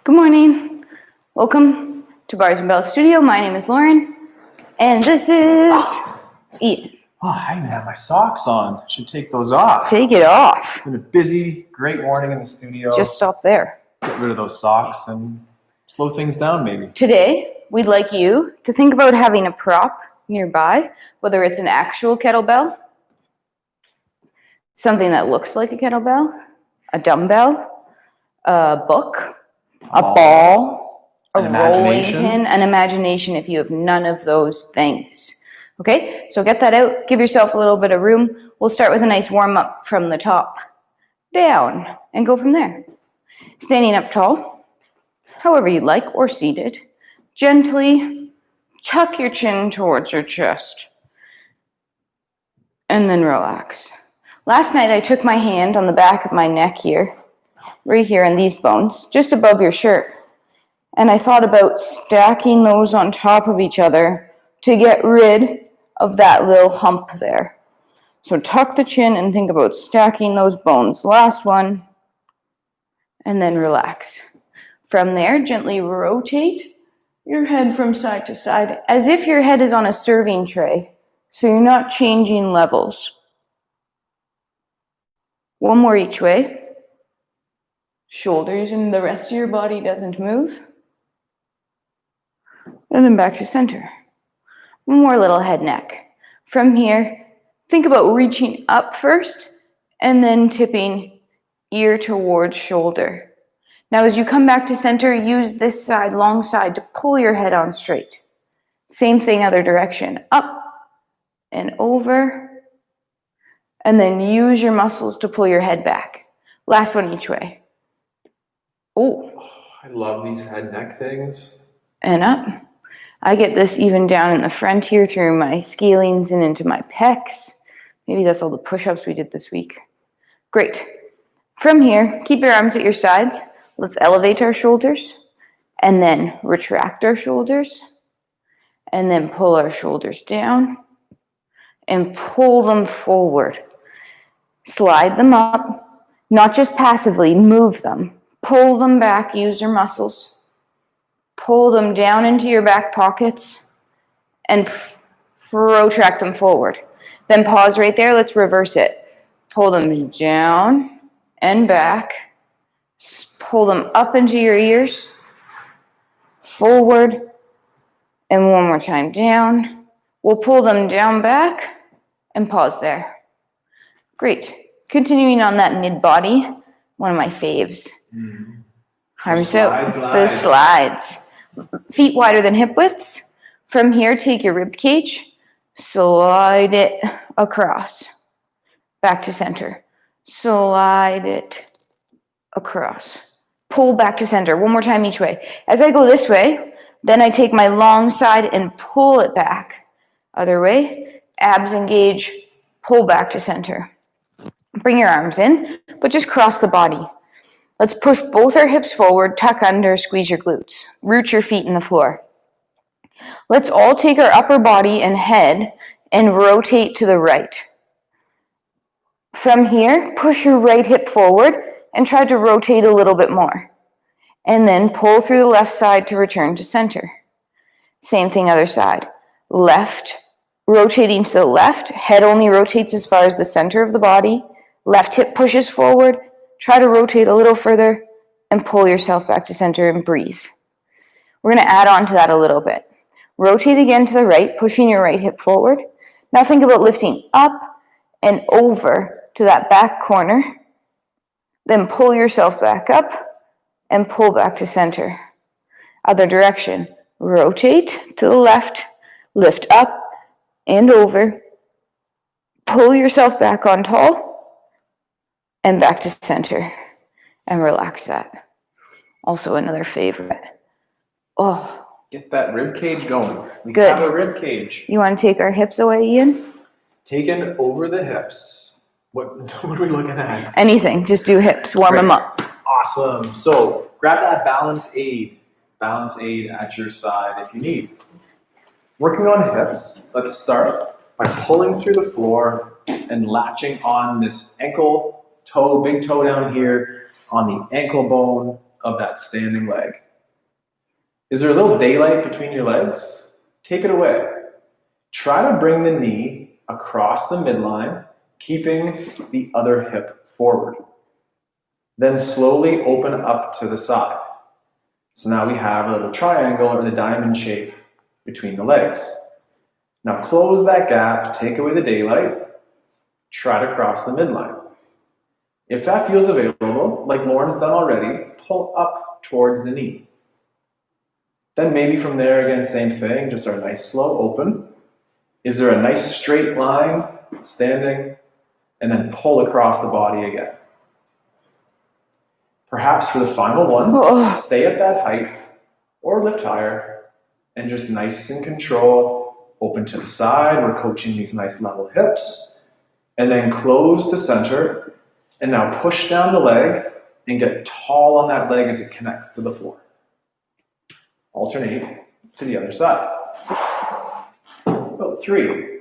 Good morning. Welcome to Bars and Bells Studio. My name is Lauren, and this is Ian. Oh, I even have my socks on. Should take those off. Take it off. It's been a busy, great morning in the studio. Just stop there. Get rid of those socks and slow things down, maybe. Today, we'd like you to think about having a prop nearby, whether it's an actual kettlebell, something that looks like a kettlebell, a dumbbell, a book, a ball, a rolling pin, an imagination if you have none of those things. Okay, so get that out. Give yourself a little bit of room. We'll start with a nice warm-up from the top down and go from there. Standing up tall, however you'd like, or seated. Gently tuck your chin towards your chest and then relax. Last night I took my hand on the back of my neck here, right here in these bones, just above your shirt. And I thought about stacking those on top of each other to get rid of that little hump there. So tuck the chin and think about stacking those bones. Last one. And then relax. From there, gently rotate your head from side to side as if your head is on a serving tray. So you're not changing levels. One more each way. Shoulders and the rest of your body doesn't move. And then back to center. One more little head neck. From here, think about reaching up first and then tipping ear towards shoulder. Now as you come back to center, use this side, long side, to pull your head on straight. Same thing, other direction. Up and over. And then use your muscles to pull your head back. Last one each way. Oh, I love these head neck things. And up. I get this even down in the front here through my scalenes and into my pecs. Maybe that's all the push-ups we did this week. Great. From here, keep your arms at your sides. Let's elevate our shoulders and then retract our shoulders and then pull our shoulders down and pull them forward. Slide them up, not just passively, move them. Pull them back, use your muscles. Pull them down into your back pockets and protract them forward. Then pause right there, let's reverse it. Pull them down and back. Pull them up into your ears, forward, and one more time down. We'll pull them down back and pause there. Great. Continuing on that mid-body, one of my faves. Arms out, the slides. Feet wider than hip widths. From here, take your rib cage, slide it across. Back to center. Slide it across. Pull back to center. One more time each way. As I go this way, then I take my long side and pull it back. Other way, abs engage, pull back to center. Bring your arms in, but just cross the body. Let's push both our hips forward, tuck under, squeeze your glutes. Root your feet in the floor. Let's all take our upper body and head and rotate to the right. From here, push your right hip forward and try to rotate a little bit more. And then pull through the left side to return to center. Same thing, other side. Left, rotating to the left. Head only rotates as far as the center of the body. Left hip pushes forward. Try to rotate a little further and pull yourself back to center and breathe. We're going to add on to that a little bit. Rotate again to the right, pushing your right hip forward. Now think about lifting up and over to that back corner. Then pull yourself back up and pull back to center. Other direction. Rotate to the left, lift up and over. Pull yourself back on tall. And back to center and relax that. Also another favorite. Oh. Get that rib cage going. We Good. have a rib cage. You want to take our hips away, Ian? Taken over the hips. What are we looking at? Anything. Just do hips. Warm them up. Awesome. So grab that balance aid. Balance aid at your side if you need. Working on hips, let's start by pulling through the floor and latching on this ankle toe, big toe down here on the ankle bone of that standing leg. Is there a little daylight between your legs? Take it away. Try to bring the knee across the midline, keeping the other hip forward. Then slowly open up to the side. So now we have a little triangle or the diamond shape between the legs. Now close that gap, take away the daylight, try to cross the midline. If that feels available, like Lauren's done already, pull up towards the knee. Then maybe from there again, same thing, just our nice slow open. Is there a nice straight line, standing, and then pull across the body again. Perhaps for the final one, stay at that height or lift higher and just nice and control, open to the side. We're coaching these nice level hips and then close to center and now push down the leg and get tall on that leg as it connects to the floor. Alternate to the other side. About 3.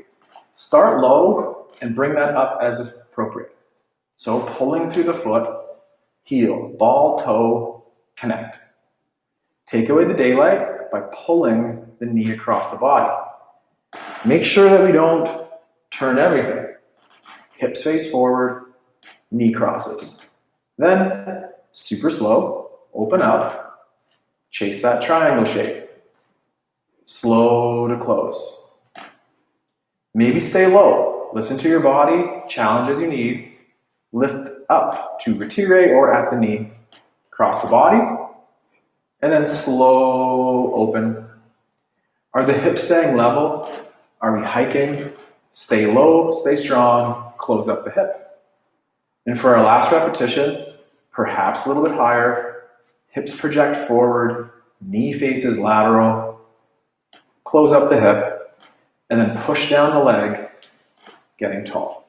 Start low and bring that up as appropriate. So pulling through the foot, heel, ball, toe, connect. Take away the daylight by pulling the knee across the body. Make sure that we don't turn everything. Hips face forward, knee crosses. Then, super slow, open up, chase that triangle shape. Slow to close. Maybe stay low. Listen to your body, challenge as you need. Lift up to retire or at the knee. Cross the body. And then slow open. Are the hips staying level? Are we hiking? Stay low, stay strong, close up the hip. And for our last repetition, perhaps a little bit higher, hips project forward, knee faces lateral, close up the hip, and then push down the leg, getting tall.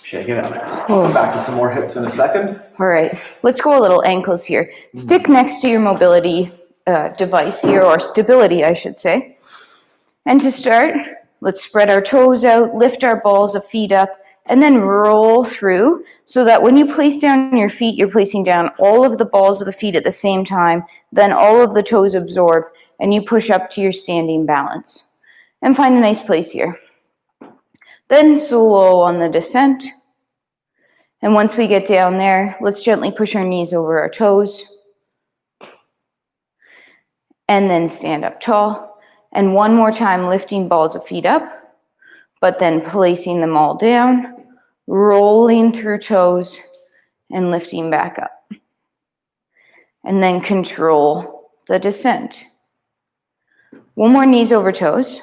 Shake it out. Come back to some more hips in a second. All right, let's go a little ankles here. Stick next to your mobility device here, or stability, I should say. And to start, let's spread our toes out, lift our balls of feet up, and then roll through so that when you place down your feet, you're placing down all of the balls of the feet at the same time, then all of the toes absorb, and you push up to your standing balance. And find a nice place here. Then slow on the descent. And once we get down there, let's gently push our knees over our toes. And then stand up tall. And one more time, lifting balls of feet up, but then placing them all down, rolling through toes, and lifting back up. And then control the descent. One more, knees over toes.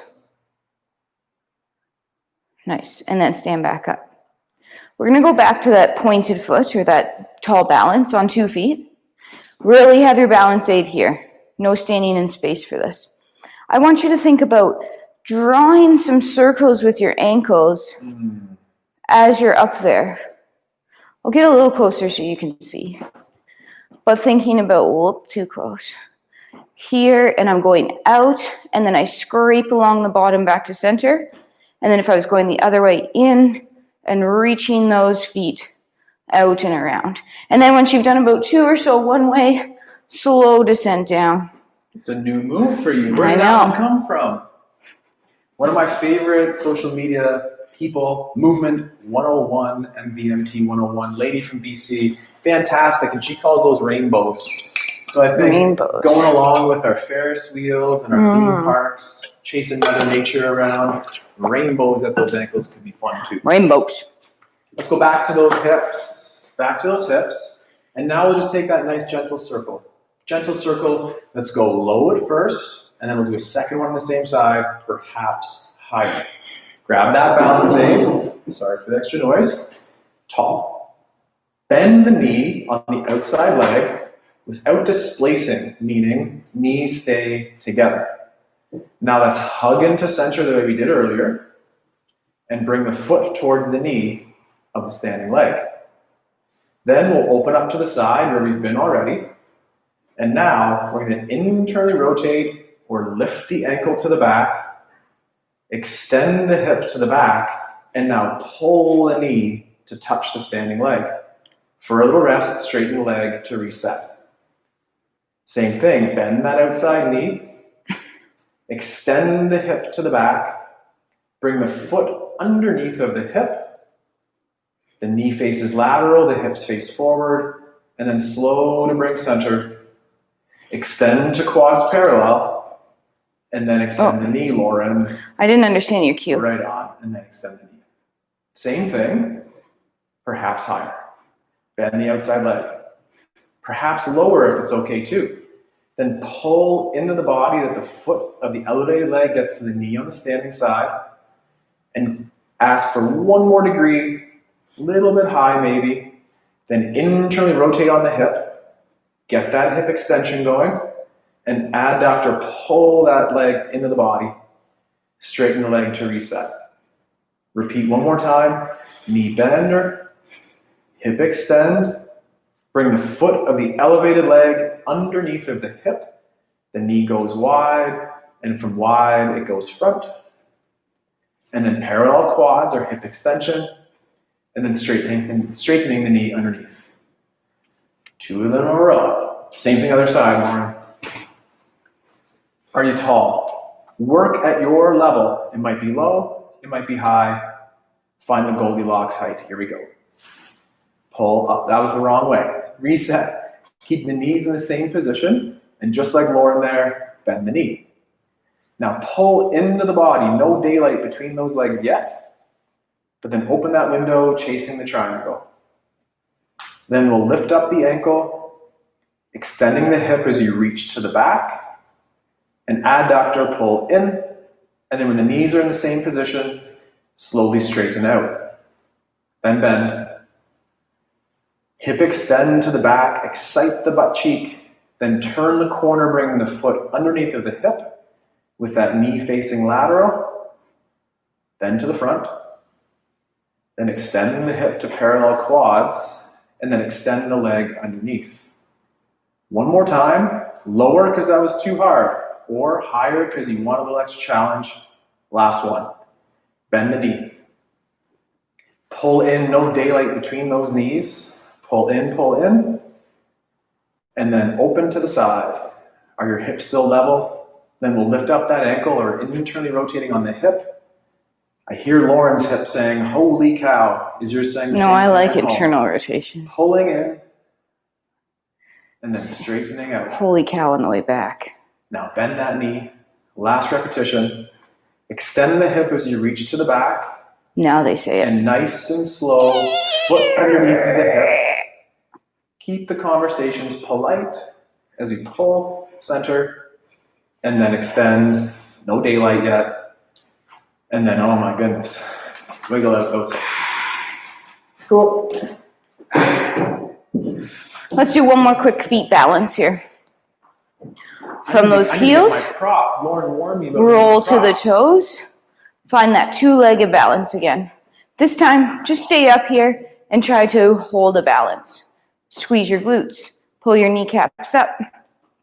Nice, and then stand back up. We're gonna go back to that pointed foot or that tall balance on 2 feet. Really have your balance aid here. No standing in space for this. I want you to think about drawing some circles with your ankles as you're up there. I'll get a little closer so you can see. But thinking about, whoop, too close. Here, and I'm going out, and then I scrape along the bottom back to center. And then if I was going the other way, in and reaching those feet out and around. And then once you've done about 2 or so one way, slow descent down. It's a new move for you. Where did that one come from? One of my favorite social media people, Movement 101, MVMT 101, lady from BC, fantastic, and she calls those rainbows. So I think going along with our Ferris wheels and our theme parks, chasing Mother Nature around, rainbows at those ankles could be fun too. Rainbows. Let's go back to those hips. Back to those hips. And now we'll just take that nice gentle circle. Gentle circle. Let's go low at first, and then we'll do a second one on the same side, perhaps higher. Grab that balance aid. Sorry for the extra noise. Tall. Bend the knee on the outside leg without displacing, meaning knees stay together. Now let's hug into center the way we did earlier and bring the foot towards the knee of the standing leg. Then we'll open up to the side where we've been already. And now we're going to internally rotate or lift the ankle to the back, extend the hip to the back, and now pull the knee to touch the standing leg. For a little rest, straighten the leg to reset. Same thing, bend that outside knee. Extend the hip to the back. Bring the foot underneath of the hip. The knee faces lateral, the hips face forward, and then slow to bring center. Extend to quads parallel, and then extend the knee, Lauren. I didn't understand your cue. Right on, and then extend the knee. Same thing, perhaps higher. Bend the outside leg. Perhaps lower if it's okay too. Then pull into the body that the foot of the elevated leg gets to the knee on the standing side, and ask for one more degree, a little bit high maybe. Then internally rotate on the hip, get that hip extension going, and adductor pull that leg into the body, straighten the leg to reset. Repeat one more time, knee bender, hip extend, bring the foot of the elevated leg underneath of the hip, the knee goes wide, and from wide it goes front. And then parallel quads or hip extension, and then straightening the knee underneath. 2 of them in a row. Same thing other side, Lauren. Are you tall? Work at your level. It might be low, it might be high. Find the Goldilocks height. Here we go. Pull up. That was the wrong way. Reset. Keep the knees in the same position, and just like Lauren there, bend the knee. Now pull into the body. No daylight between those legs yet, but then open that window, chasing the triangle. Then we'll lift up the ankle, extending the hip as you reach to the back, and adductor pull in, and then when the knees are in the same position, slowly straighten out. Then bend. Hip extend to the back, excite the butt cheek, then turn the corner, bringing the foot underneath of the hip with that knee facing lateral, then to the front, then extending the hip to parallel quads, and then extend the leg underneath. One more time, lower because that was too hard, or higher because you want a little extra challenge. Last one, bend the knee. Pull in, no daylight between those knees. Pull in, and then open to the side. Are your hips still level? Then we'll lift up that ankle or internally rotating on the hip. I hear Lauren's hip saying, holy cow. Is yours saying the same? No, I like thing? internal rotation. Pulling in, and then straightening out. Holy cow on the way back. Now bend that knee. Last repetition. Extend the hip as you reach to the back. Now they say it. And nice and slow, foot underneath the hip. Keep the conversations polite as you pull, center, and then extend. No daylight yet. And then, oh my goodness, wiggle out those hips. Cool. Let's do one more quick feet balance here. From those heels, Lauren warned me about roll to the toes. Find that two-legged balance again. This time, just stay up here and try to hold a balance. Squeeze your glutes. Pull your kneecaps up.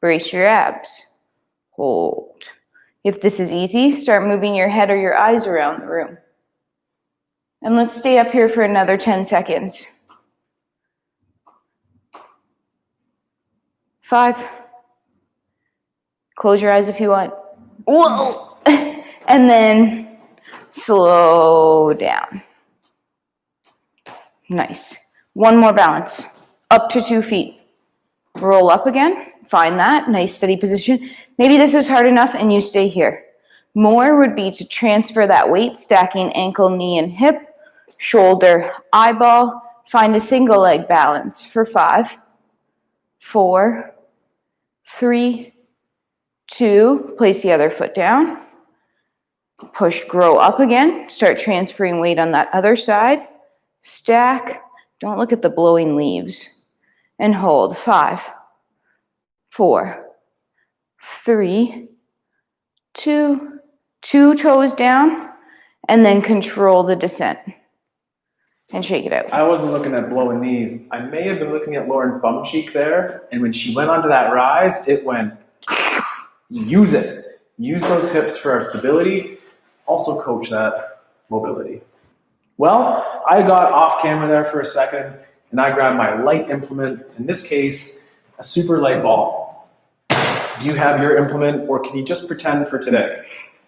Brace your abs. Hold. If this is easy, start moving your head or your eyes around the room. And let's stay up here for another 10 seconds. 5. Close your eyes if you want. Whoa! And then slow down. Nice. One more balance. Up to 2 feet. Roll up again. Find that nice steady position. Maybe this is hard enough and you stay here. More would be to transfer that weight, stacking ankle, knee, and hip, shoulder, eyeball. Find a single leg balance for 5, 4, 3, 2. Place the other foot down. Push, grow up again. Start transferring weight on that other side. Stack. Don't look at the blowing leaves. And hold. 5, 4, 3, 2. 2 toes down. And then control the descent. And shake it out. I wasn't looking at blowing knees. I may have been looking at Lauren's bum cheek there. And when she went onto that rise, it went, use it. Use those hips for our stability. Also coach that mobility. Well, I got off camera there for a second. and I grab my light implement, in this case, a super light ball. Do you have your implement, or can you just pretend for today?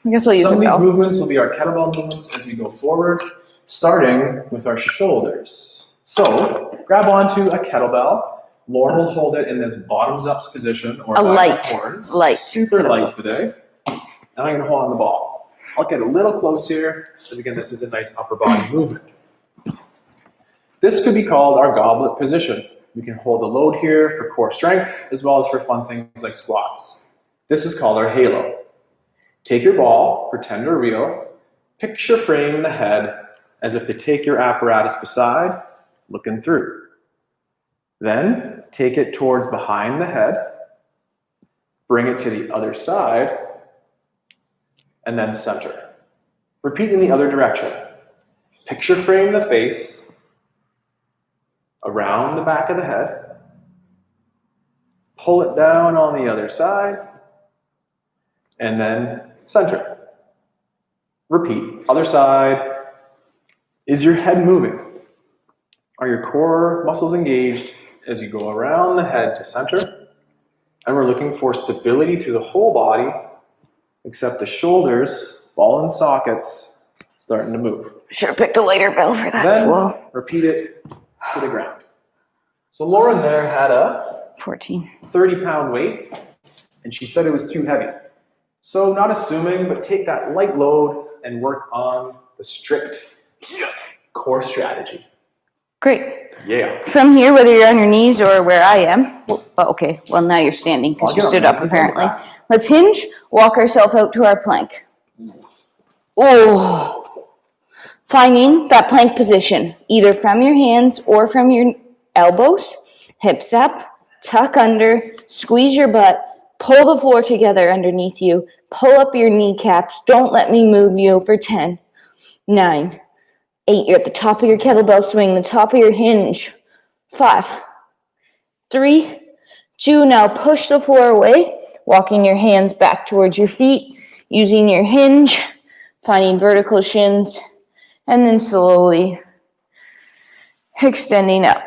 I guess I'll use Some of a these bell. movements will be our kettlebell movements as we go forward, starting with our shoulders. So grab onto a kettlebell. Lauren will hold it in this bottoms up position, or A back to horns. light. Super light today. And I'm gonna hold on the ball. I'll get a little close here, because again, this is a nice upper body movement. This could be called our goblet position. We can hold the load here for core strength, as well as for fun things like squats. This is called our halo. Take your ball, pretend they're real, picture frame the head as if to take your apparatus beside, looking through. Then take it towards behind the head, bring it to the other side, and then center. Repeat in the other direction. Picture frame the face, around the back of the head, pull it down on the other side, and then center. Repeat, other side. Is your head moving? Are your core muscles engaged as you go around the head to center? And we're looking for stability through the whole body, except the shoulders, ball and sockets, starting to move. Should have picked a lighter bell for that Then slow. repeat it to the ground. So Lauren there had a 14. 30-pound weight, and she said it was too heavy. So not assuming, but take that light load and work on the strict core strategy. Great. Yeah. From here, whether you're on your knees or where I am, well, now you're standing because you stood up apparently. Let's hinge, walk ourselves out to our plank. Oh, finding that plank position, either from your hands or from your elbows, hips up, tuck under, squeeze your butt, pull the floor together underneath you, pull up your kneecaps, don't let me move you for 10, 9, 8, you're at the top of your kettlebell swing, the top of your hinge, 5, 3, 2, now push the floor away, walking your hands back towards your feet, using your hinge, finding vertical shins, and then slowly extending up.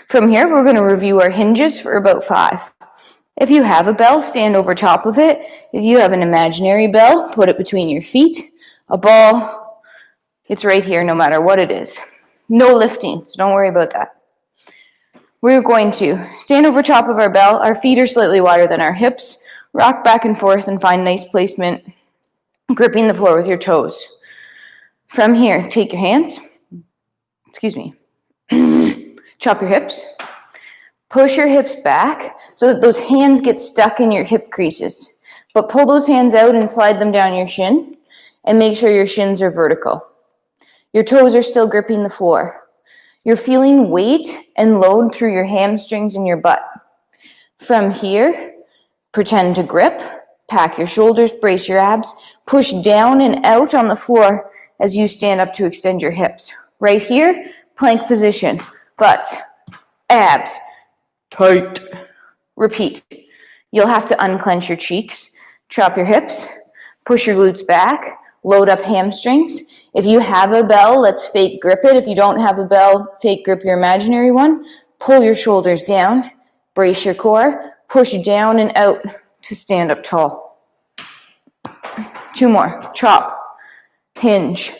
From here, we're going to review our hinges for about 5. If you have a bell, stand over top of it. If you have an imaginary bell, put it between your feet. A ball, it's right here no matter what it is. No lifting, so don't worry about that. We're going to stand over top of our bell. Our feet are slightly wider than our hips. Rock back and forth and find nice placement, gripping the floor with your toes. From here, take your hands. Chop your hips. Push your hips back so that those hands get stuck in your hip creases. But pull those hands out and slide them down your shin and make sure your shins are vertical. Your toes are still gripping the floor. You're feeling weight and load through your hamstrings and your butt. From here, pretend to grip, pack your shoulders, brace your abs, push down and out on the floor as you stand up to extend your hips. Right here, plank position, butts, abs, tight. Repeat. You'll have to unclench your cheeks, chop your hips, push your glutes back, load up hamstrings. If you have a bell, let's fake grip it. If you don't have a bell, fake grip your imaginary one. Pull your shoulders down, brace your core, push down and out to stand up tall. 2 more. Chop, hinge.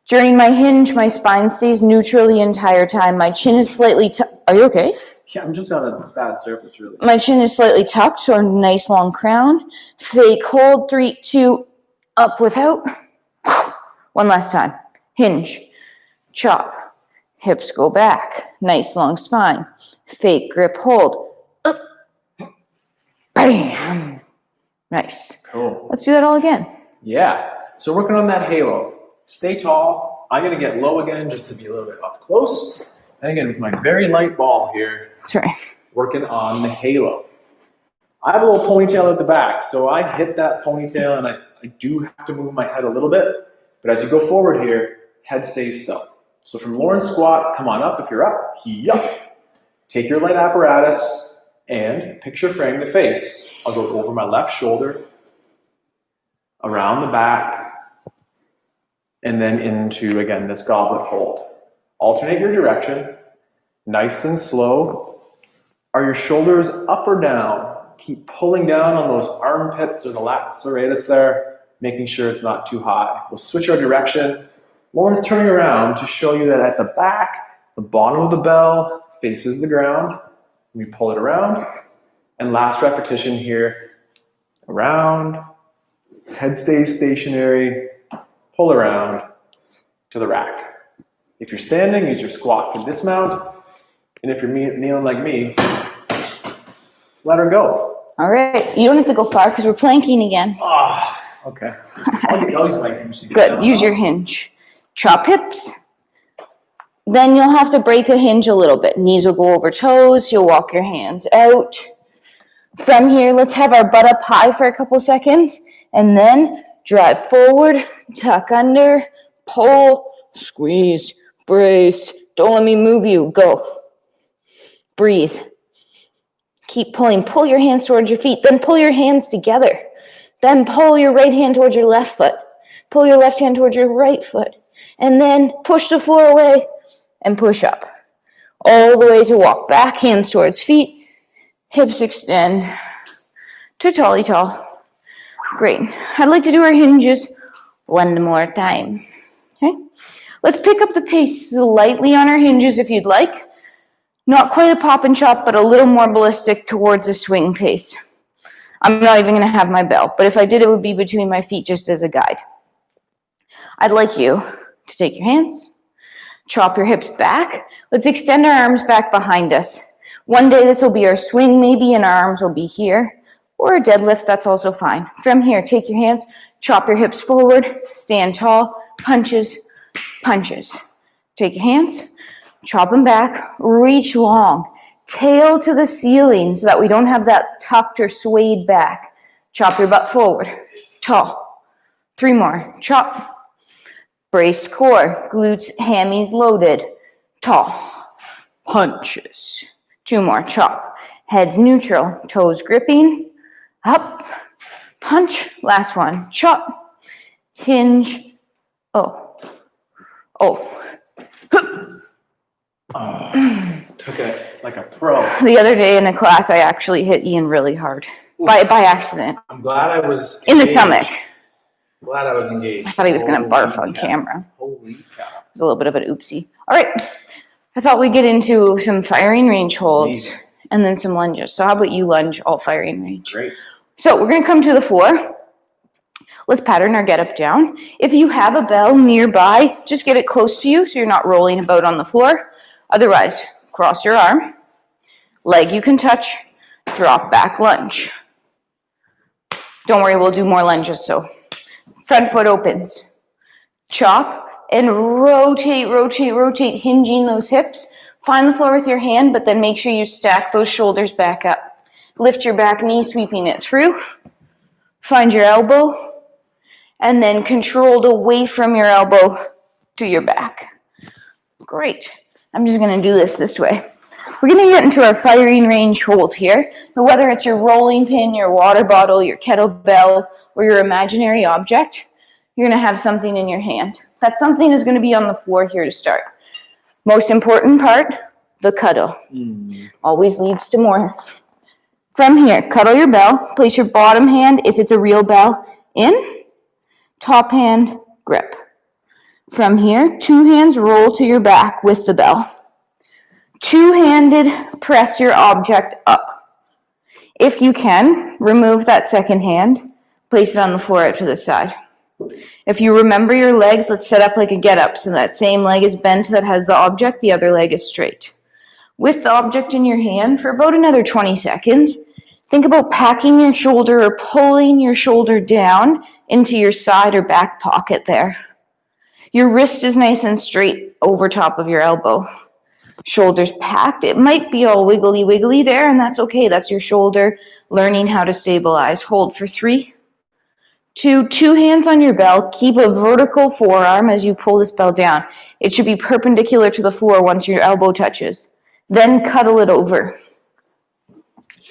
During my hinge, my spine stays neutral the entire time. My chin is slightly Are you okay? Yeah, I'm just on a bad surface, really. My chin is slightly tucked, so a nice long crown. Fake hold, 3, 2, up without. 1 last time. Hinge, chop, hips go back. Nice long spine. Fake grip, hold. Up. Bam. Nice. Cool. Let's do that all again. Yeah. So working on that halo. Stay tall. I'm going to get low again just to be a little bit up close. And again, with my very light ball here, Sorry. working on the halo. I have a little ponytail at the back, so I hit that ponytail and I do have to move my head a little bit. But as you go forward here, head stays still. So from Lauren squat, come on up if you're up. Yup. Take your light apparatus and picture frame the face. I'll go over my left shoulder, around the back, and then into, again, this goblet hold. Alternate your direction, nice and slow. Are your shoulders up or down? Keep pulling down on those armpits or the lats serratus there, making sure it's not too high. We'll switch our direction. Lauren's turning around to show you that at the back, the bottom of the bell faces the ground. We pull it around. And last repetition here, around, head stays stationary, pull around to the rack. If you're standing, use your squat to dismount. And if you're kneeling like me, let her go. All right. You don't have to go far because we're planking again. Ah, okay. I'll use my hinge. Good. Use your hinge. Chop hips. Then you'll have to break a hinge a little bit. Knees will go over toes. You'll walk your hands out. From here, let's have our butt up high for a couple seconds. And then drive forward, tuck under, pull, squeeze, brace. Don't let me move you. Go. Breathe. Keep pulling. Pull your hands towards your feet. Then pull your hands together. Then pull your right hand towards your left foot. Pull your left hand towards your right foot. And then push the floor away and push up. All the way to walk back. Hands towards feet. Hips extend to tally tall. Great. I'd like to do our hinges one more time. Okay. Let's pick up the pace slightly on our hinges if you'd like. Not quite a pop and chop, but a little more ballistic towards a swing pace. I'm not even going to have my bell, but if I did, it would be between my feet just as a guide. I'd like you to take your hands, chop your hips back. Let's extend our arms back behind us. One day this will be our swing maybe, and our arms will be here. Or a deadlift, that's also fine. From here, take your hands, chop your hips forward, stand tall, punches, punches. Take your hands, chop them back, reach long, tail to the ceiling so that we don't have that tucked or swayed back. Chop your butt forward, tall. 3 more, chop. Braced core, glutes, hammies loaded, tall. Punches. 2 more, chop. Heads neutral, toes gripping, up, punch. Last one, chop, hinge, oh. Took it like a pro. The other day in a class, I actually hit Ian really hard by accident. I'm glad I was in the stomach. Glad I was engaged. I thought he was going to barf on camera. Holy cow. It was a little bit of an oopsie. All right. I thought we'd get into some firing range holds and then some lunges. So how about you lunge, all firing range? Great. So we're going to come to the floor. Let's pattern our get up down. If you have a bell nearby, just get it close to you so you're not rolling about on the floor. Otherwise, cross your arm, leg you can touch, drop back lunge. Don't worry, we'll do more lunges. So front foot opens, chop and rotate, rotate, rotate, hinging those hips. Find the floor with your hand, but then make sure you stack those shoulders back up. Lift your back knee, sweeping it through. Find your elbow, and then controlled away from your elbow to your back. Great. I'm just going to do this way. We're going to get into our firing range hold here. Now, whether it's your rolling pin, your water bottle, your kettlebell, or your imaginary object, you're going to have something in your hand. That something is going to be on the floor here to start. Most important part, the cuddle. Always leads to more. From here, cuddle your bell. Place your bottom hand, if it's a real bell, in. Top hand, grip. From here, 2 hands roll to your back with the bell. 2-handed, press your object up. If you can, remove that second hand, place it on the floor out to the side. If you remember your legs, let's set up like a get up. So that same leg is bent that has the object, the other leg is straight. With the object in your hand for about another 20 seconds, think about packing your shoulder or pulling your shoulder down into your side or back pocket there. Your wrist is nice and straight over top of your elbow. Shoulders packed. It might be all wiggly wiggly there, and that's okay. That's your shoulder learning how to stabilize. Hold for 3, 2, 2 hands on your bell. Keep a vertical forearm as you pull this bell down. It should be perpendicular to the floor once your elbow touches. Then cuddle it over.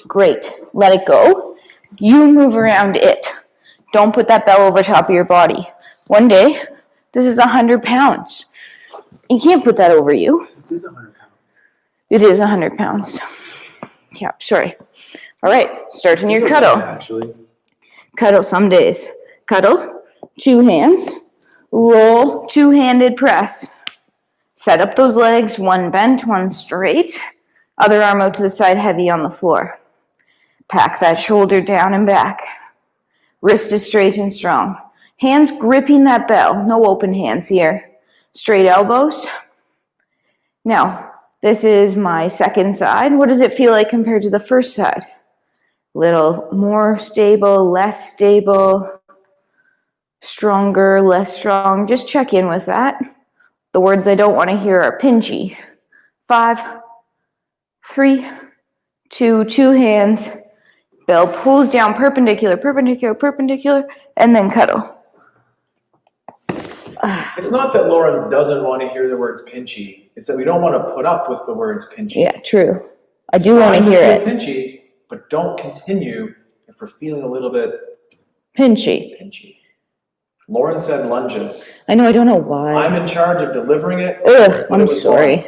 Great. Let it go. You move around it. Don't put that bell over top of your body. One day, this is 100 pounds. You can't put that over you. This is 100 pounds. It is 100 pounds. Yeah, sorry. All right, start in your cuddle. Actually. Cuddle some days. Cuddle, 2 hands, roll, 2-handed press. Set up those legs, one bent, one straight. Other arm out to the side, heavy on the floor. Pack that shoulder down and back. Wrist is straight and strong. Hands gripping that bell. No open hands here. Straight elbows. Now, this is my second side. What does it feel like compared to the first side? Little more stable, less stable, stronger, less strong. Just check in with that. The words I don't want to hear are pinchy. 5, 3, 2, 2 hands. Bell pulls down perpendicular, perpendicular, perpendicular, and then cuddle. It's not that Lauren doesn't want to hear the words pinchy. It's that we don't want to put up with the words pinchy. Yeah, true. I do want to hear it. Pinchy, but don't continue if we're feeling a little bit pinchy. Lauren said lunges. I know, I don't know why. I'm in charge of delivering it. Ugh, I'm sorry.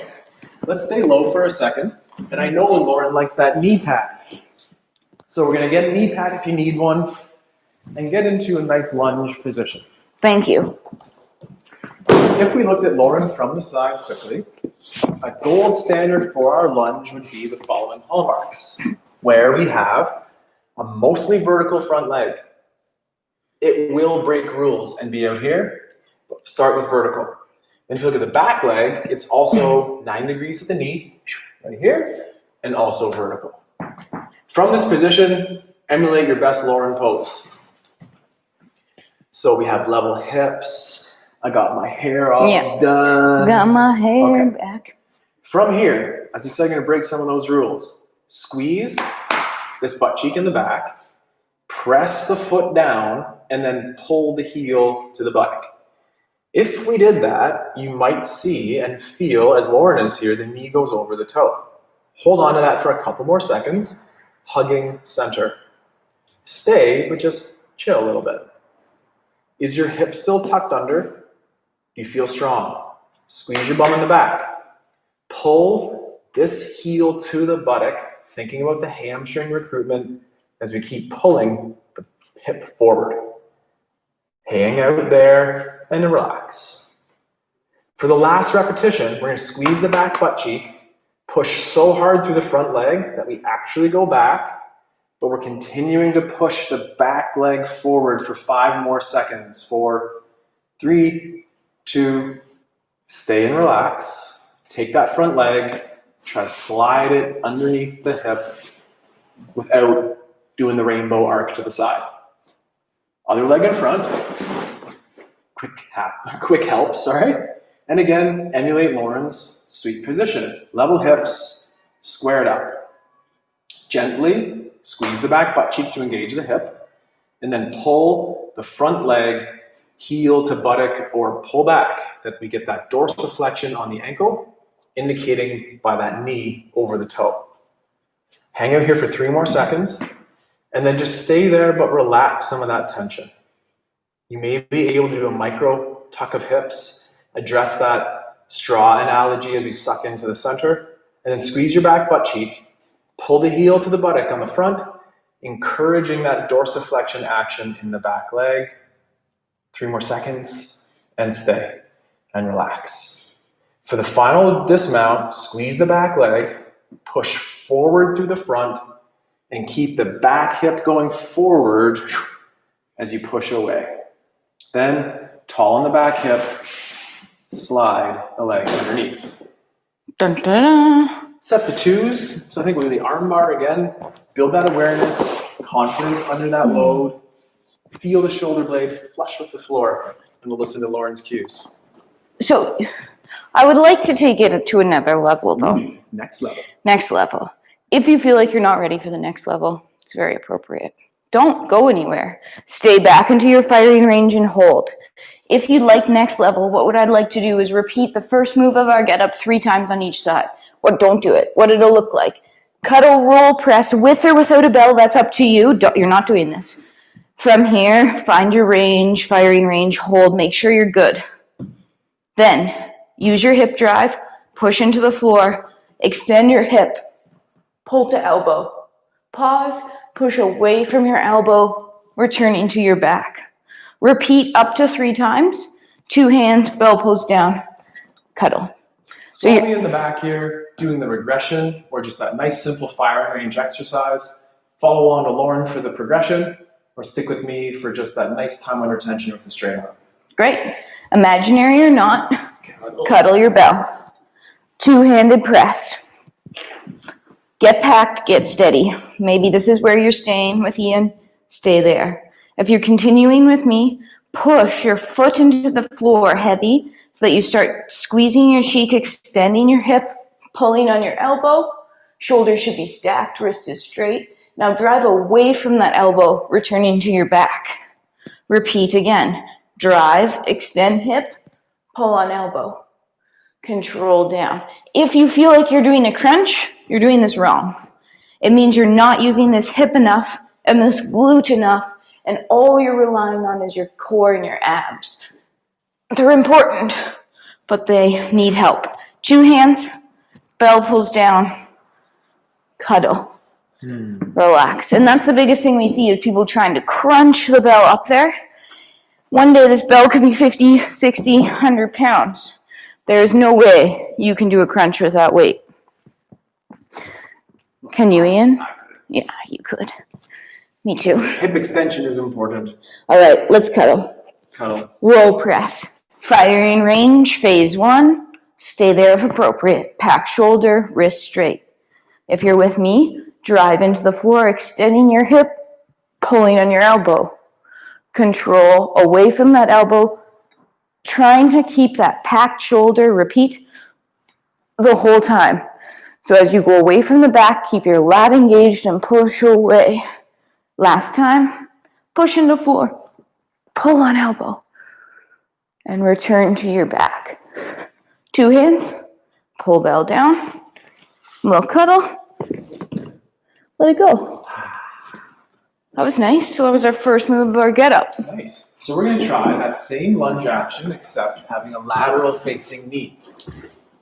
Let's stay low for a second. And I know Lauren likes that knee pad. So we're going to get a knee pad if you need one and get into a nice lunge position. Thank you. If we looked at Lauren from the side quickly, a gold standard for our lunge would be the following hallmarks, where we have a mostly vertical front leg. It will break rules and be out here, but start with vertical. Then if you look at the back leg, it's also 9 degrees at the knee, right here, and also vertical. From this position, emulate your best Lauren pose. So we have level hips. I got my hair all done. Got my hair back. From here, as you said, I'm going to break some of those rules. Squeeze this butt cheek in the back, press the foot down, and then pull the heel to the buttock. If we did that, you might see and feel, as Lauren is here, the knee goes over the toe. Hold on to that for a couple more seconds, hugging center. Stay, but just chill a little bit. Is your hip still tucked under? Do you feel strong? Squeeze your bum in the back. Pull this heel to the buttock, thinking about the hamstring recruitment as we keep pulling the hip forward. Hang out there and then relax. For the last repetition, we're going to squeeze the back butt cheek, push so hard through the front leg that we actually go back, but we're continuing to push the back leg forward for 5 more seconds. 4, 3, 2, stay and relax. Take that front leg, try to slide it underneath the hip without doing the rainbow arc to the side. Other leg in front. Quick help, sorry. And again, emulate Lauren's sweet position. Level hips, squared up. Gently squeeze the back butt cheek to engage the hip, and then pull the front leg heel to buttock or pull back, that we get that dorsiflexion on the ankle, indicating by that knee over the toe. Hang out here for 3 more seconds, and then just stay there, but relax some of that tension. You may be able to do a micro tuck of hips, address that straw analogy as we suck into the center, and then squeeze your back butt cheek, pull the heel to the buttock on the front, encouraging that dorsiflexion action in the back leg. 3 more seconds, and stay, and relax. For the final dismount, squeeze the back leg, push forward through the front, and keep the back hip going forward as you push away. Then, tall on the back hip, slide the leg underneath. Dun, dun, dun. Sets of 2s, so I think we'll do the arm bar again. Build that awareness, confidence under that load. Feel the shoulder blade flush with the floor, and we'll listen to Lauren's cues. So, I would like to take it to another level, though. Next level. Next level. If you feel like you're not ready for the next level, it's very appropriate. Don't go anywhere. Stay back into your firing range and hold. If you'd like next level, what I'd like to do is repeat the first move of our get up 3 times on each side. Don't do it. What it'll look like. Cuddle, roll, press, with or without a bell, that's up to you. You're not doing this. From here, find your range, firing range, hold, make sure you're good. Then, Use your hip drive, push into the floor, extend your hip, pull to elbow. Pause, push away from your elbow, returning to your back. Repeat up to 3 times. 2 hands, bell pose down, cuddle. So I'll be in the back here doing the regression or just that nice simple firing range exercise. Follow along to Lauren for the progression or stick with me for just that nice time under tension with the straight arm. Great. Imaginary or not, cuddle your bell. 2-handed press. Get packed, get steady. Maybe this is where you're staying with Ian. Stay there. If you're continuing with me, push your foot into the floor heavy so that you start squeezing your cheek, extending your hip, pulling on your elbow. Shoulders should be stacked, wrist is straight. Now drive away from that elbow, returning to your back. Repeat again. Drive, extend hip, pull on elbow. Control down. If you feel like you're doing a crunch, you're doing this wrong. It means you're not using this hip enough and this glute enough, and all you're relying on is your core and your abs. They're important, but they need help. 2 hands, bell pulls down, cuddle, relax. And that's the biggest thing we see is people trying to crunch the bell up there. One day this bell could be 50, 60, 100 pounds. There is no way you can do a crunch with that weight. Can you, Ian? Yeah, you could. Me too. Hip extension is important. All right, let's cuddle. Cuddle. Roll press. Firing range, phase 1. Stay there if appropriate. Pack shoulder, wrist straight. If you're with me, drive into the floor, extending your hip, pulling on your elbow. Control away from that elbow, trying to keep that packed shoulder, repeat, the whole time. So as you go away from the back, keep your lat engaged and push away. Last time, push into floor, pull on elbow, and return to your back. 2 hands, pull bell down, little cuddle, let it go. That was nice. So that was our first move of our get up. Nice. So we're going to try that same lunge action except having a lateral facing knee.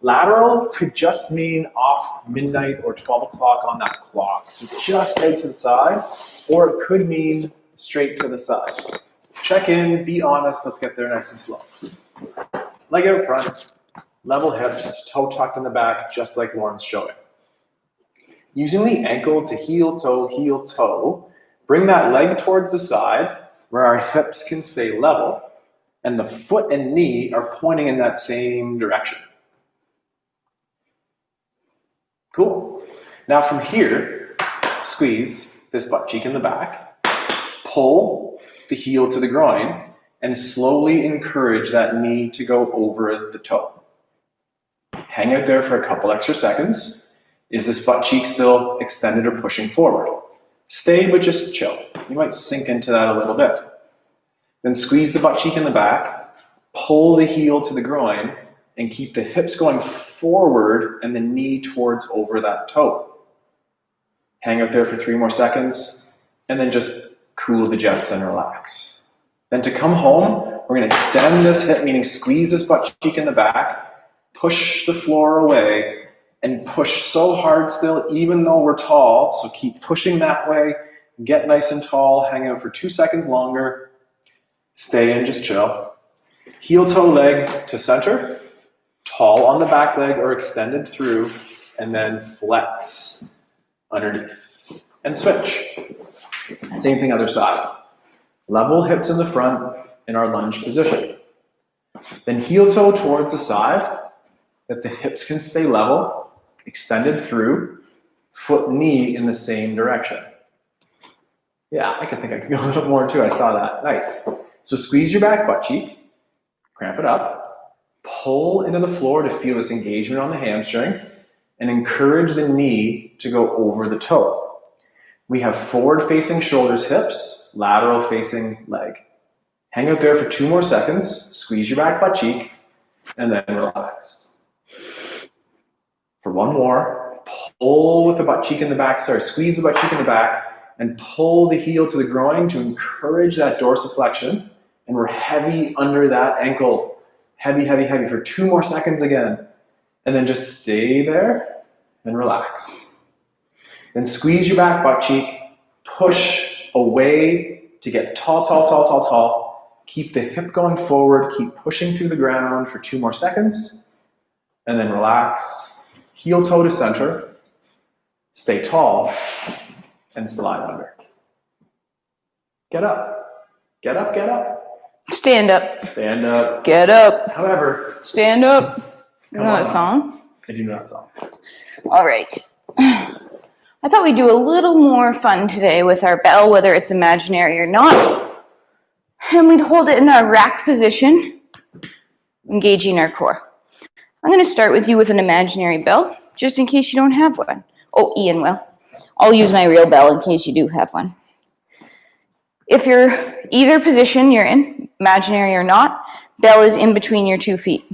Lateral could just mean off midnight or 12 o'clock on that clock. So just out to the side, or it could mean straight to the side. Check in, be honest, let's get there nice and slow. Leg out front, level hips, toe tucked in the back, just like Lauren's showing. Using the ankle to heel, toe, bring that leg towards the side where our hips can stay level and the foot and knee are pointing in that same direction. Cool. Now from here, squeeze this butt cheek in the back, pull the heel to the groin, and slowly encourage that knee to go over the toe. Hang out there for a couple extra seconds. Is this butt cheek still extended or pushing forward? Stay, but just chill. You might sink into that a little bit. Then squeeze the butt cheek in the back, pull the heel to the groin, and keep the hips going forward and the knee towards over that toe. Hang out there for 3 more seconds, and then just cool the jets and relax. Then to come home, we're going to extend this hip, meaning squeeze this butt cheek in the back, push the floor away, and push so hard still, even though we're tall. So keep pushing that way, get nice and tall, hang out for 2 seconds longer, stay and just chill. Heel toe leg to center, tall on the back leg or extended through, and then flex underneath. And switch. Same thing other side. Level hips in the front in our lunge position. Then heel toe towards the side, that the hips can stay level, extended through, foot knee in the same direction. Yeah, I think I could go a little more too. I saw that. Nice. So squeeze your back butt cheek, cramp it up, pull into the floor to feel this engagement on the hamstring, and encourage the knee to go over the toe. We have forward facing shoulders, hips, lateral facing leg. Hang out there for 2 more seconds, squeeze your back butt cheek, and then relax. For 1 more, pull with the butt cheek in the back, squeeze the butt cheek in the back, and pull the heel to the groin to encourage that dorsiflexion. And we're heavy under that ankle Heavy, heavy, heavy for 2 more seconds again. And then just stay there and relax. Then squeeze your back butt cheek, push away to get tall, tall, tall, tall, tall. Keep the hip going forward, keep pushing through the ground for 2 more seconds. And then relax, heel toe to center, stay tall, and slide under. Get up, get up, get up. Stand up. Stand up. Get up. However, Stand up. You know that song? I do know that song. All right. I thought we'd do a little more fun today with our bell, whether it's imaginary or not. And we'd hold it in our racked position, engaging our core. I'm going to start with you with an imaginary bell, just in case you don't have one. Oh, Ian will. I'll use my real bell in case you do have one. If you're either position you're in, imaginary or not, bell is in between your 2 feet.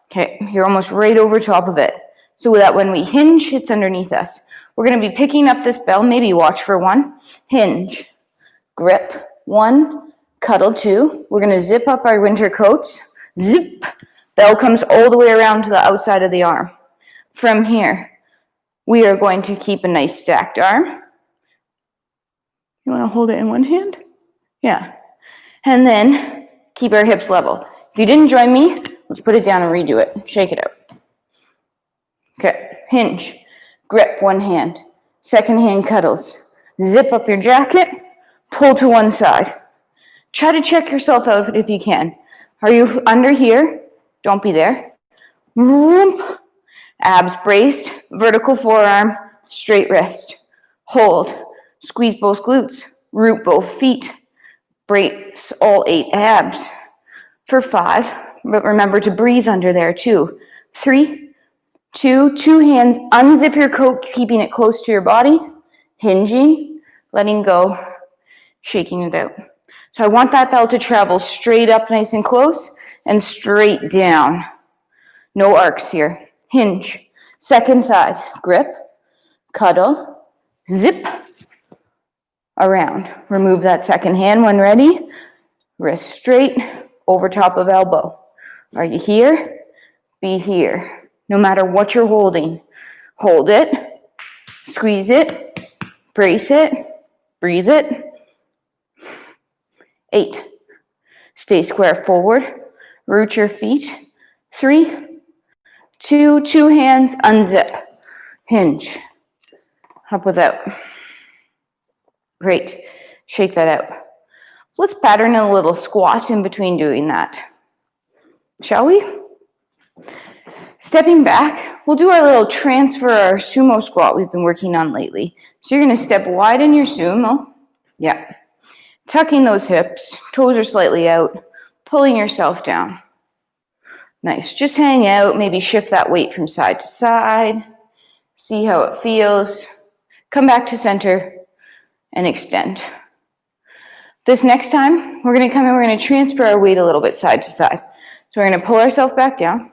Okay, you're almost right over top of it. So that when we hinge, it's underneath us. We're going to be picking up this bell, maybe watch for 1, hinge, grip, 1, cuddle 2. We're going to zip up our winter coats, zip, bell comes all the way around to the outside of the arm. From here, we are going to keep a nice stacked arm. You want to hold it in one hand? Yeah. And then keep our hips level. If you didn't join me, let's put it down and redo it. Shake it out. Okay. Hinge. Grip 1 hand. Second hand cuddles. Zip up your jacket. Pull to one side. Try to check yourself out if you can. Are you under here? Don't be there. Whoop. Abs braced. Vertical forearm. Straight wrist. Hold. Squeeze both glutes. Root both feet. Brace all 8 abs. For 5, but remember to breathe under there too. 3, 2, 2 hands, unzip your coat, keeping it close to your body, hinging, letting go, shaking it out. So I want that bell to travel straight up nice and close and straight down. No arcs here. Hinge. Second side, grip, cuddle, zip, around. Remove that second hand when ready. Wrist straight, over top of elbow. Are you here? Be here. No matter what you're holding. Hold it, squeeze it, brace it, breathe it. 8. Stay square forward. Root your feet. 3, 2, 2 hands, unzip. Hinge. Up without. Great. Shake that out. Let's pattern a little squat in between doing that. Shall we? Stepping back, we'll do our little transfer, our sumo squat we've been working on lately. So you're going to step wide in your sumo. Yeah. Tucking those hips, toes are slightly out, pulling yourself down. Nice. Just hang out, maybe shift that weight from side to side. See how it feels. Come back to center and extend. This next time, we're going to come in, we're going to transfer our weight a little bit side to side. So we're going to pull ourselves back down.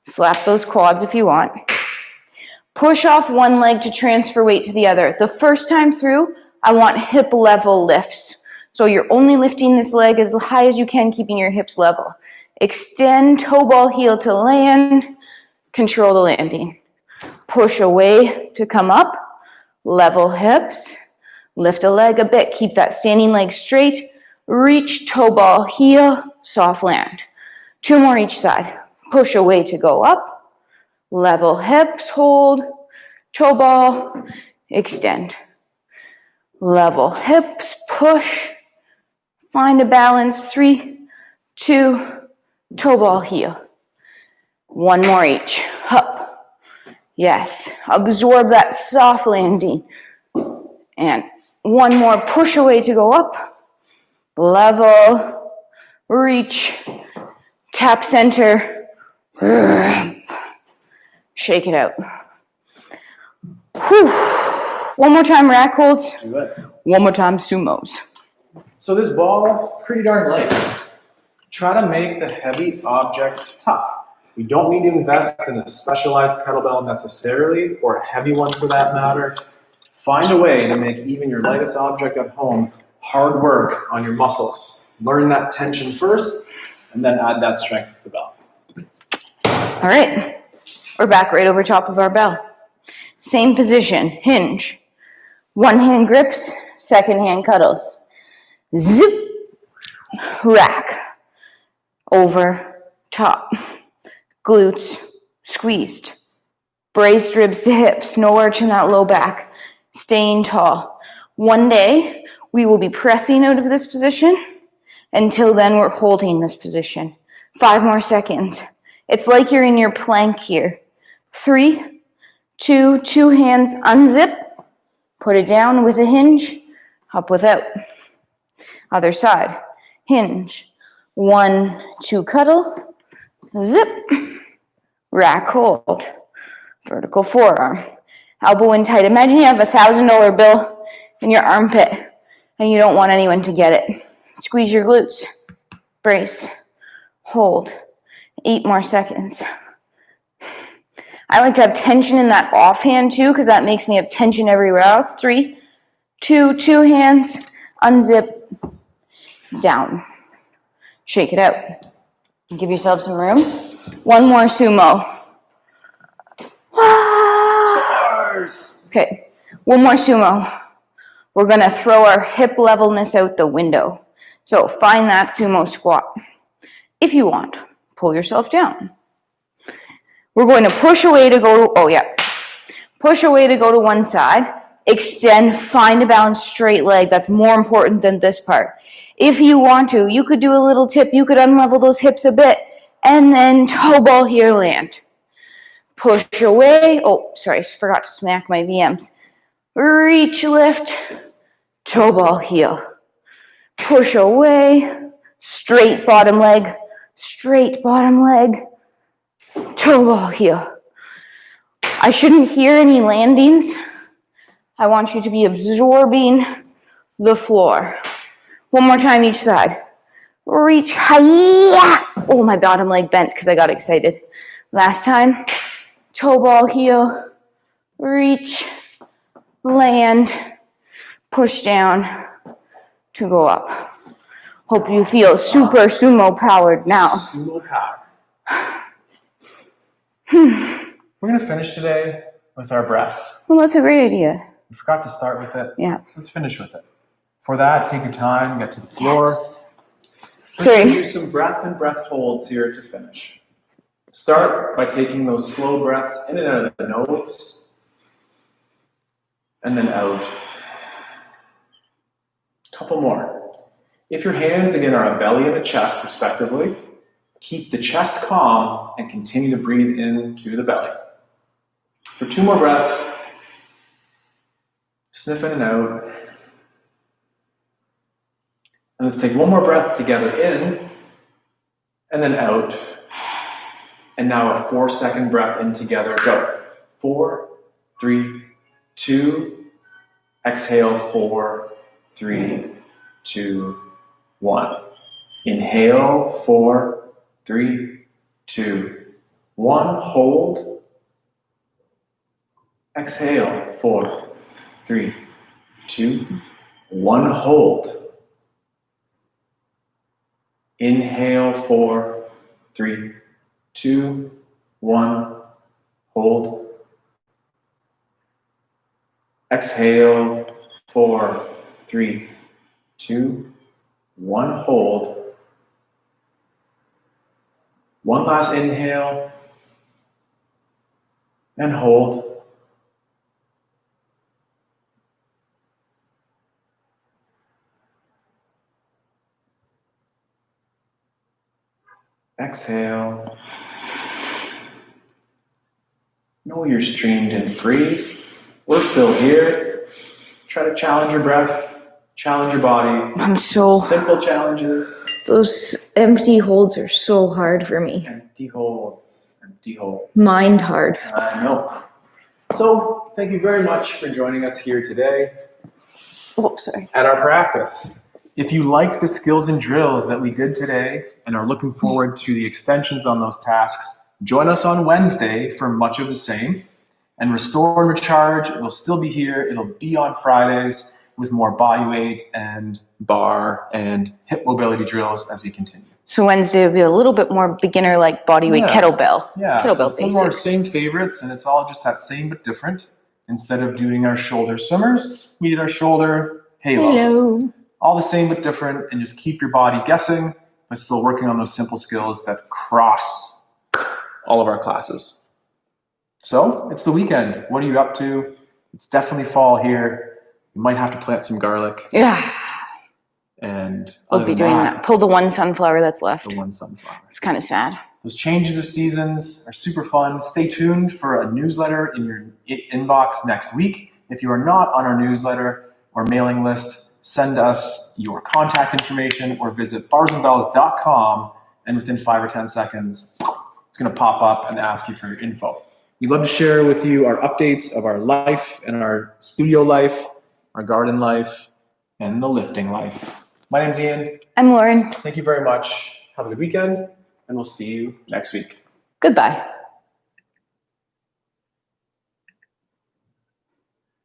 Slap those quads if you want. Push off one leg to transfer weight to the other. The first time through, I want hip level lifts. So you're only lifting this leg as high as you can, keeping your hips level. Extend, toe ball heel to land. Control the landing. Push away to come up. Level hips. Lift a leg a bit. Keep that standing leg straight. Reach, toe ball, heel, soft land. 2 more each side. Push away to go up. Level hips, hold. Toe ball, extend. Level hips, push. Find a balance. 3, 2, toe ball, heel. 1 more each. Up. Yes. Absorb that soft landing. And 1 more. Push away to go up. Level. Reach. Tap center. Shake it out. Whew. 1 more time, rack holds. Do it. 1 more time, sumos. So this ball, pretty darn light. Try to make the heavy object tough. You don't need to invest in a specialized kettlebell necessarily, or a heavy one for that matter. Find a way to make even your lightest object at home hard work on your muscles. Learn that tension first, and then add that strength to the bell. All right, we're back right over top of our bell. Same position, hinge. One hand grips, second hand cuddles. Zip, rack, over, top. Glutes squeezed. Braced ribs to hips, no arch in that low back. Staying tall. One day, we will be pressing out of this position. Until then, we're holding this position. 5 more seconds. It's like you're in your plank here. 3, 2, 2 hands, unzip. Put it down with a hinge, up without. Other side, hinge. 1, 2, cuddle, zip. Rack, hold. Vertical forearm. Elbow in tight. Imagine you have a $1,000 bill in your armpit and you don't want anyone to get it. Squeeze your glutes. Brace. Hold. 8 more seconds. I like to have tension in that offhand too, because that makes me have tension everywhere else. 3, 2, 2 hands, unzip, down. Shake it out. Give yourself some room. 1 more sumo. Scores! Okay, 1 more sumo. We're gonna throw our hip levelness out the window. So find that sumo squat. If you want, pull yourself down. We're going to push away to go to, push away to go to one side, extend, find a balanced straight leg. That's more important than this part. If you want to, you could do a little tip. You could unlevel those hips a bit and then toe ball here, land. Push away. Oh, sorry, forgot to smack my VMs. Reach, lift, toe ball heel. Push away, straight bottom leg, toe ball heel. I shouldn't hear any landings. I want you to be absorbing the floor. 1 more time each side. Reach, hi-ya. Oh, my bottom leg bent because I got excited. Last time, toe ball heel, reach, land, push down to go up. Hope you feel super sumo powered now. Sumo power. We're going to finish today with our breath. Well, that's a great idea. We forgot to start with it. Yeah. So let's finish with it. For that, take your time, get to the floor. Yes. Let's Sorry. do some breath and breath holds here to finish. Start by taking those slow breaths in and out of the nose, and then out. A couple more. If your hands, again, are a belly and a chest, respectively, keep the chest calm and continue to breathe into the belly. For 2 more breaths, sniff in and out. And let's take 1 more breath together in, and then out. And now a 4-second breath in together. Go. 4, 3, 2. Exhale. 4, 3, 2, 1. Inhale. 4, 3, 2, 1. Hold. Exhale. 4, 3, 2, 1. Hold. Inhale. 4, 3, 2, 1. Hold. Exhale. 4, 3, 2, 1. Hold. One last inhale. And hold. Exhale. Know you're streamed and freeze. We're still here. Try to challenge your breath, challenge your body. Simple challenges. Those empty holds are so hard for me. Empty holds. Empty holds. Mind hard. I know. So, thank you very much for joining us here today. Oh, sorry. At our practice. If you liked the skills and drills that we did today and are looking forward to the extensions on those tasks, join us on Wednesday for much of the same. And Restore and Recharge will still be here. It'll be on Fridays with more bodyweight and bar and hip mobility drills as we continue. So Wednesday would be a little bit more beginner, like bodyweight kettlebell. Yeah, so Kettlebell some more basics. same favorites, and it's all just that same but different. Instead of doing our shoulder swimmers, we did our shoulder halo. All the same but different, and just keep your body guessing, but still working on those simple skills that cross all of our classes. So it's the weekend. What are you up to? It's definitely fall here. You might have to plant some garlic. Yeah. And We'll be doing that. Pull the one sunflower that's left. The one sunflower. It's kind of sad. Those changes of seasons are super fun. Stay tuned for a newsletter in your inbox next week. If you are not on our newsletter or mailing list, send us your contact information or visit barsandbells.com, and within 5 or 10 seconds, it's going to pop up and ask you for your info. We'd love to share with you our updates of our life and our studio life, our garden life, and the lifting life. My name's Ian. I'm Lauren. Thank you very much. Have a good weekend, and we'll see you next week. Goodbye.